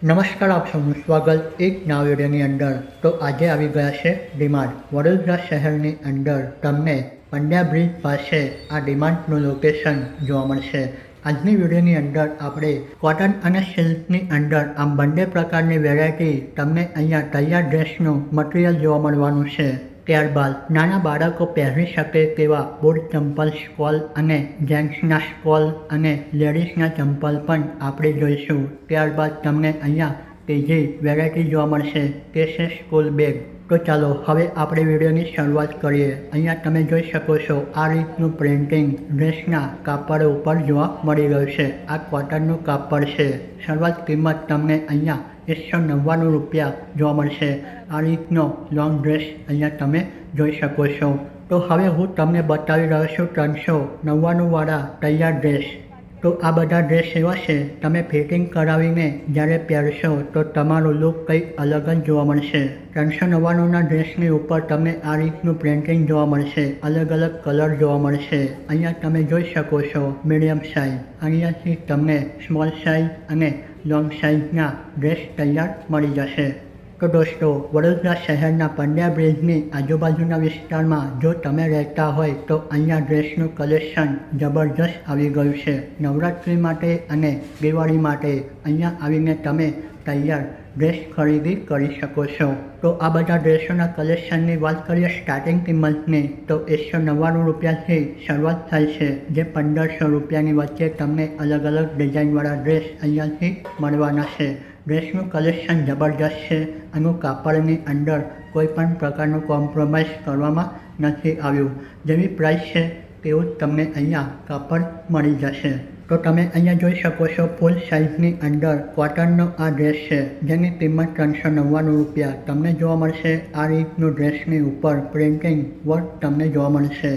નમસ્કાર, આપ સૌનું સ્વાગત એક નવા વિડીયોની અંદર. તો આજે આવી ગયા છે ડીમાર્ટ. વડોદરા શહેરની અંદર તમને પંડ્યા બ્રિજ પાસે આ ડીમાર્ટનું લોકેશન જોવા મળશે. આજની વિડીયોની અંદર આપણે કોટન અને સિલ્કની અંદર આમ બંને પ્રકારની વેરાયટી તમને અહીંયા તૈયાર ડ્રેસનું મટીરિયલ જોવા મળવાનું છે. ત્યારબાદ નાના બાળકો પહેરી શકે તેવા બૂટ, ચંપલ, સ્કોલ અને જેન્ટ્સના સ્કોલ અને લેડીઝના ચંપલ પણ આપણે જોઈશું. ત્યારબાદ તમને અહીંયા ત્રીજી વેરાયટી જોવા મળશે, તે છે સ્કૂલ બેગ. તો ચાલો હવે આપણે વિડીયોની શરૂઆત કરીએ. અહીંયા તમે જોઈ શકો છો આ રીતનું પ્રિન્ટિંગ ડ્રેસના કાપડ ઉપર જોવા મળી રહ્યું છે. આ કોટનનું કાપડ છે. શરૂઆત કિંમત તમને અહીંયા 199 રૂપિયા જોવા મળશે. આ રીતનો લોંગ ડ્રેસ અહીંયા તમે જોઈ શકો છો. તો હવે હું તમને બતાવી રહ્યો છું 399 વાળા તૈયાર ડ્રેસ. તો આ બધા ડ્રેસ એવા છે, તમે ફિટિંગ કરાવીને જ્યારે પહેરશો તો તમારો લુક કંઈક અલગ જ જોવા મળશે. 399ના ડ્રેસની ઉપર તમને આ રીતનું પ્રિન્ટિંગ જોવા મળશે, અલગ અલગ કલર જોવા મળશે. અહીંયા તમે જોઈ શકો છો મીડિયમ સાઇઝ, અહીંયાથી તમને સ્મોલ સાઇઝ અને લોંગ સાઇઝના ડ્રેસ તૈયાર મળી જશે. તો દોસ્તો, વડોદરા શહેરના પંડ્યા બ્રિજની આજુબાજુના વિસ્તારમાં જો તમે રહેતા હોય તો અહીંયા ડ્રેસનું કલેક્શન જબરજસ્ત આવી ગયું છે. નવરાત્રિ માટે અને દિવાળી માટે અહીંયા આવીને તમે તૈયાર ડ્રેસ ખરીદી કરી શકો છો. તો આ બધા ડ્રેસોના કલેક્શનની વાત કરીએ સ્ટાર્ટિંગ કિંમતની તો 199 રૂપિયાથી શરૂઆત થાય છે, જે 1500 રૂપિયાની વચ્ચે તમને અલગ અલગ ડિઝાઇનવાળા ડ્રેસ અહીંયાથી મળવાના છે. ડ્રેસનું કલેક્શન જબરજસ્ત છે. આનું કાપડની અંદર કોઈ પણ પ્રકારનું કોમ્પ્રોમાઇઝ કરવામાં નથી આવ્યું. જેવી પ્રાઇસ છે તેવું જ તમને અહીંયા કાપડ મળી જશે. તો તમે અહીંયા જોઈ શકો છો ફૂલ સાઇઝની અંદર કોટનનો આ ડ્રેસ છે, જેની કિંમત 399 રૂપિયા તમને જોવા મળશે. આ રીતનું ડ્રેસની ઉપર પ્રિન્ટિંગ વર્ક તમને જોવા મળશે.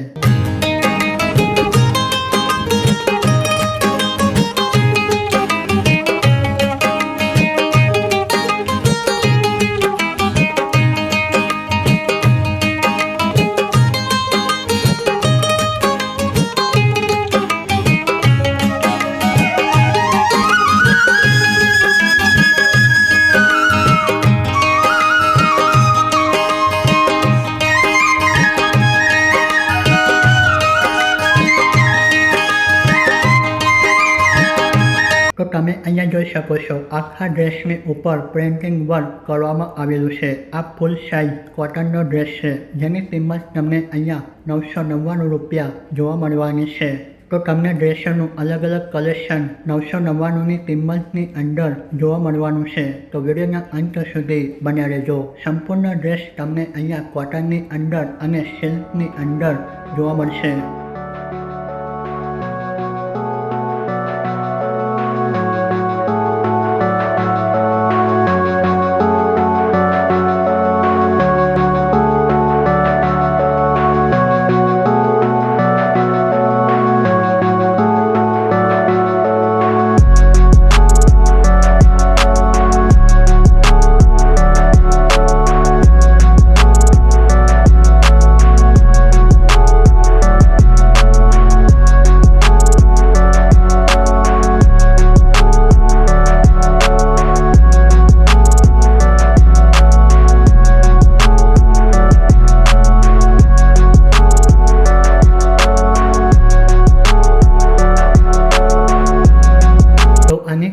તો તમે અહીંયા જોઈ શકો છો આખા ડ્રેસની ઉપર પ્રિન્ટિંગ વર્ક કરવામાં આવેલું છે. આ ફૂલ સાઇઝ કોટનનો ડ્રેસ છે, જેની કિંમત તમને અહીંયા 999 રૂપિયા જોવા મળવાની છે. તો તમને ડ્રેસોનું અલગ અલગ કલેક્શન 999ની કિંમતની અંદર જોવા મળવાનું છે. તો વિડીયોના અંત સુધી બન્યા રહેજો. સંપૂર્ણ ડ્રેસ તમને અહીંયા કોટનની અંદર અને સિલ્કની અંદર જોવા મળશે.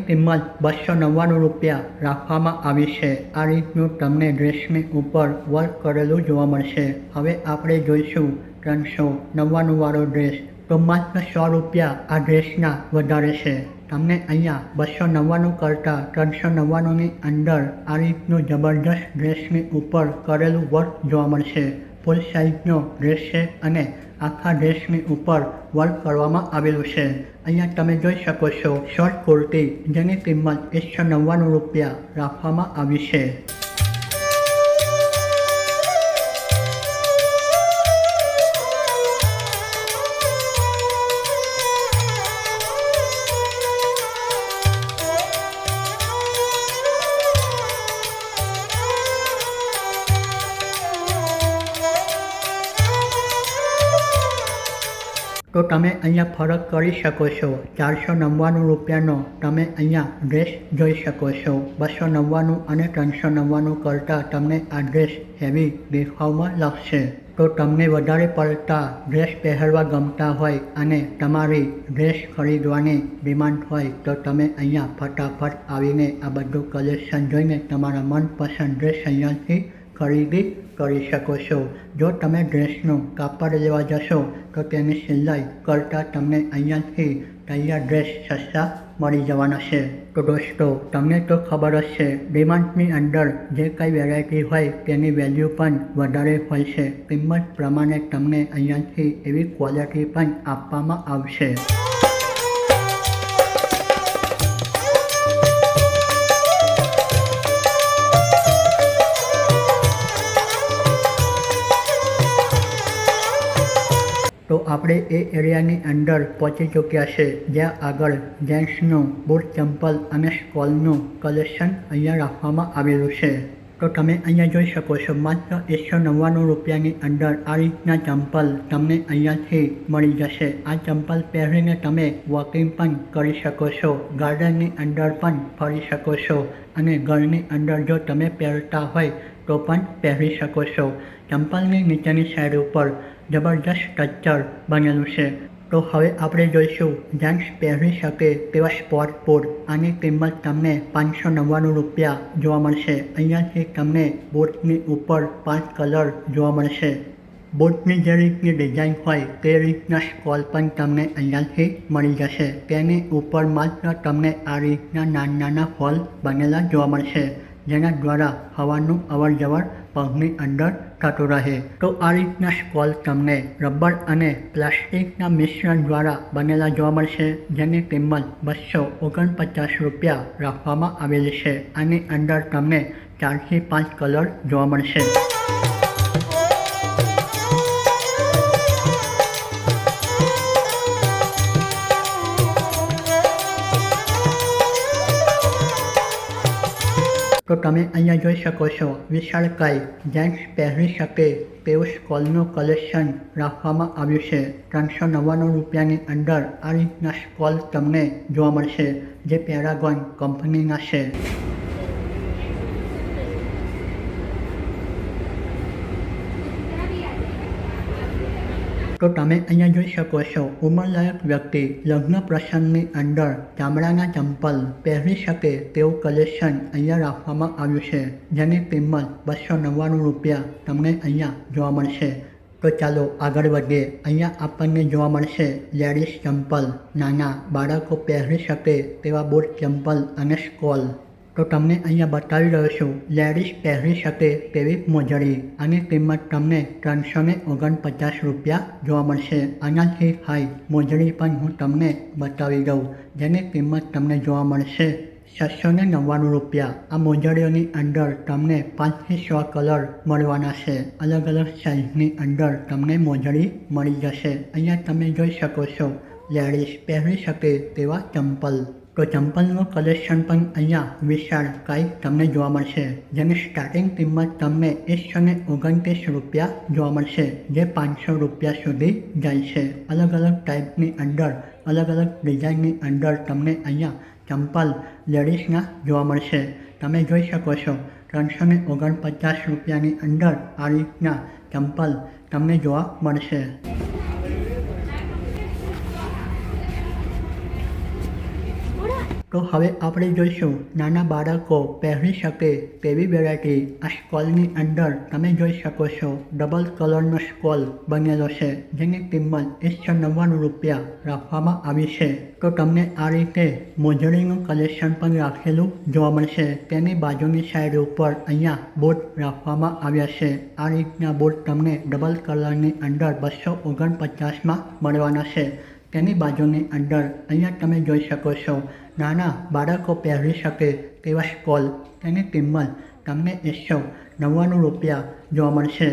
કિંમત 299 રૂપિયા રાખવામાં આવી છે. આ રીતનું તમને ડ્રેસની ઉપર વર્ક કરેલું જોવા મળશે. હવે આપણે જોઈશું 399 વાળો ડ્રેસ. તો માત્ર 100 રૂપિયા આ ડ્રેસના વધારે છે. તમને અહીંયા 299 કરતાં 399ની અંદર આ રીતનું જબરજસ્ત ડ્રેસની ઉપર કરેલું વર્ક જોવા મળશે. ફૂલ સાઇઝનો ડ્રેસ છે અને આખા ડ્રેસની ઉપર વર્ક કરવામાં આવેલું છે. અહીંયા તમે જોઈ શકો છો શોર્ટ કુર્તી, જેની કિંમત 199 રૂપિયા રાખવામાં આવી છે. તો તો તમે અહીંયા ફરક કરી શકો છો. 499 રૂપિયાનો તમે અહીંયા ડ્રેસ જોઈ શકો છો. 299 અને 399 કરતાં તમને આ ડ્રેસ હેવી દેખાવમાં લાગશે. તો તમને વધારે પડતા ડ્રેસ પહેરવા ગમતા હોય અને તમારી ડ્રેસ ખરીદવાની ડિમાન્ડ હોય તો તમે અહીંયા ફટાફટ આવીને આ બધું કલેક્શન જોઈને તમારા મનપસંદ ડ્રેસ અહીંયાથી ખરીદી કરી શકો છો. જો તમે ડ્રેસનું કાપડ લેવા જશો તો તેની સિલાઈ કરતાં તમને અહીંયાથી તૈયાર ડ્રેસ સસ્તા મળી જવાના છે. તો દોસ્તો તમને તો ખબર જ છે ડિમાન્ડની અંદર જે કંઈ વેરાયટી હોય તેની વેલ્યુ પણ વધારે હોય છે. કિંમત પ્રમાણે તમને અહીંયાથી એવી ક્વોલિટી પણ આપવામાં આવશે. તો આપણે એ એરિયાની અંદર પહોંચી ચૂક્યા છે જ્યાં આગળ જેન્ટ્સનું બૂટ ચંપલ અને સ્કોલનું કલેક્શન અહીંયા રાખવામાં આવેલું છે. તો તમે અહીંયા જોઈ શકો છો માત્ર 199 રૂપિયાની અંદર આ રીતના ચંપલ તમને અહીંયાથી મળી જશે. આ ચંપલ પહેરીને તમે વોકિંગ પણ કરી શકો છો, ગાર્ડનની અંદર પણ ફરી શકો છો અને ઘરની અંદર જો તમે પહેરતા હોય તો પણ પહેરી શકો છો. ચંપલની નીચેની સાઈડ ઉપર જબરજસ્ત સ્ટ્રક્ચર બનેલું છે. તો હવે આપણે જોઈશું જેન્ટ્સ પહેરી શકે તેવા સ્પોર્ટ બૂટ. આની કિંમત તમને 599 રૂપિયા જોવા મળશે. અહીંયાથી તમને બૂટની ઉપર 5 કલર જોવા મળશે. બૂટની જે રીતની ડિઝાઇન હોય તે રીતના સ્કોલ પણ તમને અહીંયાથી મળી જશે. તેની ઉપર માત્ર તમને આ રીતના નાના હોલ બનેલા જોવા મળશે જેના દ્વારા હવાનું અવર જવર પગની અંદર થતું રહે. તો આ રીતના સ્કોલ તમને રબર અને પ્લાસ્ટિકના મિશ્રણ દ્વારા બનેલા જોવા મળશે જેની કિંમત 249 રૂપિયા રાખવામાં આવેલી છે. આની અંદર તમને 4 થી 5 કલર જોવા મળશે. તો તમે અહીંયા જોઈ શકો છો વિશાળકાય જેન્ટ્સ પહેરી શકે તેવું સ્કોલનું કલેક્શન રાખવામાં આવ્યું છે. 399 રૂપિયાની અંદર આ રીતના સ્કોલ તમને જોવા મળશે જે પેરાગોન કંપનીના છે. તો તમે અહીંયા જોઈ શકો છો ઉંમરલાયક વ્યક્તિ લગ્ન પ્રસંગની અંદર ચામડાના ચંપલ પહેરી શકે તેવું કલેક્શન અહીંયા રાખવામાં આવ્યું છે જેની કિંમત 299 રૂપિયા તમને અહીંયા જોવા મળશે. તો ચાલો આગળ વધીએ. અહીંયા આપણને જોવા મળશે લેડીઝ ચંપલ. નાના બાળકો પહેરી શકે તેવા બૂટ ચંપલ અને સ્કોલ. તો તમને અહીંયા બતાવી રહ્યો છું લેડીઝ પહેરી શકે તેવી મોજડી. આની કિંમત તમને 349 રૂપિયા જોવા મળશે. આનાથી હાઈ મોજડી પણ હું તમને બતાવી દઉં જેની કિંમત તમને જોવા મળશે 699 રૂપિયા. આ મોજડીઓની અંદર તમને 5 થી 6 કલર મળવાના છે. અલગ અલગ સાઇઝની અંદર તમને મોજડી મળી જશે. અહીંયા તમે જોઈ શકો છો લેડીઝ પહેરી શકે તેવા ચંપલ. તો ચંપલનું કલેક્શન પણ અહીંયા વિશાળ કાંઈ તમને જોવા મળશે જેની સ્ટાર્ટિંગ કિંમત તમને 129 રૂપિયા જોવા મળશે જે 500 રૂપિયા સુધી જાય છે. અલગ અલગ ટાઈપની અંદર અલગ અલગ ડિઝાઇનની અંદર તમને અહીંયા ચંપલ લેડીઝના જોવા મળશે. તમે જોઈ શકો છો 349 રૂપિયાની અંદર આ રીતના ચંપલ તમને જોવા મળશે. તો હવે આપણે જોઈશું નાના બાળકો પહેરી શકે તેવી વેરાયટી. આ સ્કોલની અંદર તમે જોઈ શકો છો ડબલ કલરનો સ્કોલ બનેલો છે જેની કિંમત 199 રૂપિયા રાખવામાં આવી છે. તો તમને આ રીતે મોજડીનું કલેક્શન પણ રાખેલું જોવા મળશે. તેની બાજુની સાઈડ ઉપર અહીંયા બૂટ રાખવામાં આવ્યા છે. આ રીતના બૂટ તમને ડબલ કલરની અંદર 249માં મળવાના છે. તેની બાજુની અંદર અહીંયા તમે જોઈ શકો છો નાના બાળકો પહેરી શકે તેવા સ્કોલ. તેની કિંમત તમને 199 રૂપિયા જોવા મળશે.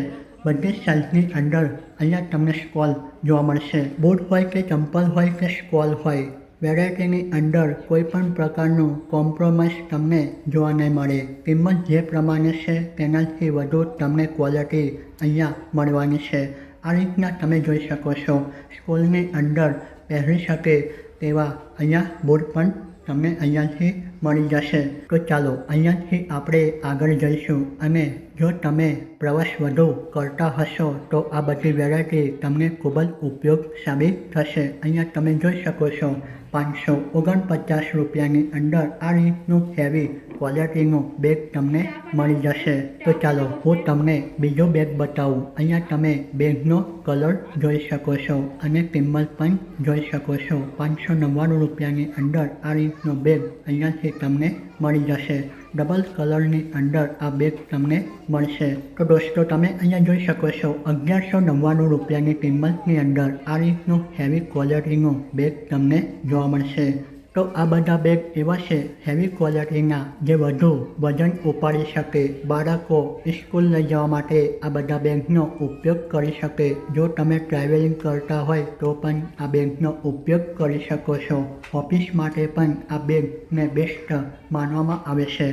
બધી સાઇઝની અંદર અહીંયા તમને સ્કોલ જોવા મળશે. બૂટ હોય કે ચંપલ હોય કે સ્કોલ હોય વેરાયટીની અંદર કોઈ પણ પ્રકારનું કોમ્પ્રોમાઇઝ તમને જોવા નહીં મળે. કિંમત જે પ્રમાણે છે તેનાથી વધુ તમને ક્વોલિટી અહીંયા મળવાની છે. આ રીતના તમે જોઈ શકો છો સ્કૂલની અંદર પહેરી શકે તેવા અહીંયા બૂટ પણ તમને અહીંયાથી મળી જશે. તો ચાલો અહીંયાથી આપણે આગળ જઈશું અને જો તમે પ્રવાસ વધુ કરતા હશો તો આ બધી વેરાયટી તમને ખૂબ જ ઉપયોગ સાબિત થશે. અહીંયા તમે જોઈ શકો છો 549 રૂપિયાની અંદર આ રીતનું હેવી ક્વોલિટીનું બેગ તમને મળી જશે. તો ચાલો હું તમને બીજો બેગ બતાવું. અહીંયા તમે બેગનો કલર જોઈ શકો છો અને કિંમત પણ જોઈ શકો છો. 599 રૂપિયાની અંદર આ રીતનો બેગ અહીંયાથી તમને મળી જશે. ડબલ કલરની અંદર આ બેગ તમને મળશે. તો દોસ્તો તમે અહીંયા જોઈ શકો છો 1199 રૂપિયાની કિંમતની અંદર આ રીતનું હેવી ક્વોલિટીનું બેગ તમને જોવા મળશે. તો આ બધા બેગ એવા છે હેવી ક્વોલિટીના જે વધુ વજન ઉપાડી શકે. બાળકો સ્કૂલ લઈ જવા માટે આ બધા બેગનો ઉપયોગ કરી શકે. જો તમે ટ્રાવેલિંગ કરતા હોય તો પણ આ બેગનો ઉપયોગ કરી શકો છો. ઓફિસ માટે પણ આ બેગને બેસ્ટ માનવામાં આવે છે.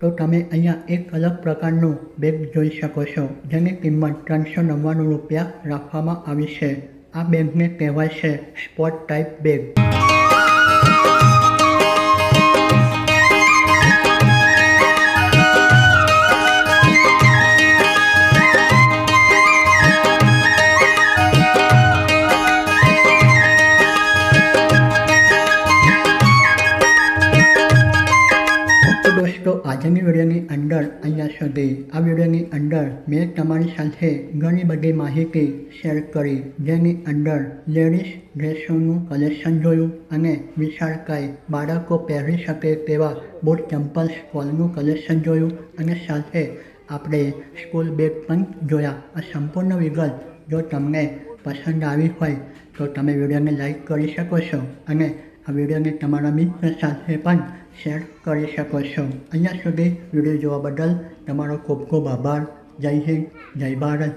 તો તમે અહીંયા એક અલગ પ્રકારનું બેગ જોઈ શકો છો જેની કિંમત 399 રૂપિયા રાખવામાં આવી છે. આ બેગને કહેવાય છે સ્પોર્ટ ટાઈપ બેગ. તો આજની વિડીયોની અંદર અહીંયા સુધી. આ વિડીયોની અંદર મેં તમારી સાથે ઘણી બધી માહિતી શેર કરી જેની અંદર લેડીઝ ડ્રેસોનું કલેક્શન જોયું અને વિશાળકાય બાળકો પહેરી શકે તેવા બૂટ ચંપલ સ્ટોલનું કલેક્શન જોયું અને સાથે આપણે સ્કૂલ બેગ પણ જોયા. આ સંપૂર્ણ વિગત જો તમને પસંદ આવી હોય તો તમે વિડીયોને લાઈક કરી શકો છો અને આ વિડીયોને તમારા મિત્ર સાથે પણ શેર કરી શકો છો. અહીંયા સુધી વિડીયો જોવા બદલ તમારો ખૂબ ખૂબ આભાર. જય હિન્દ, જય ભારત.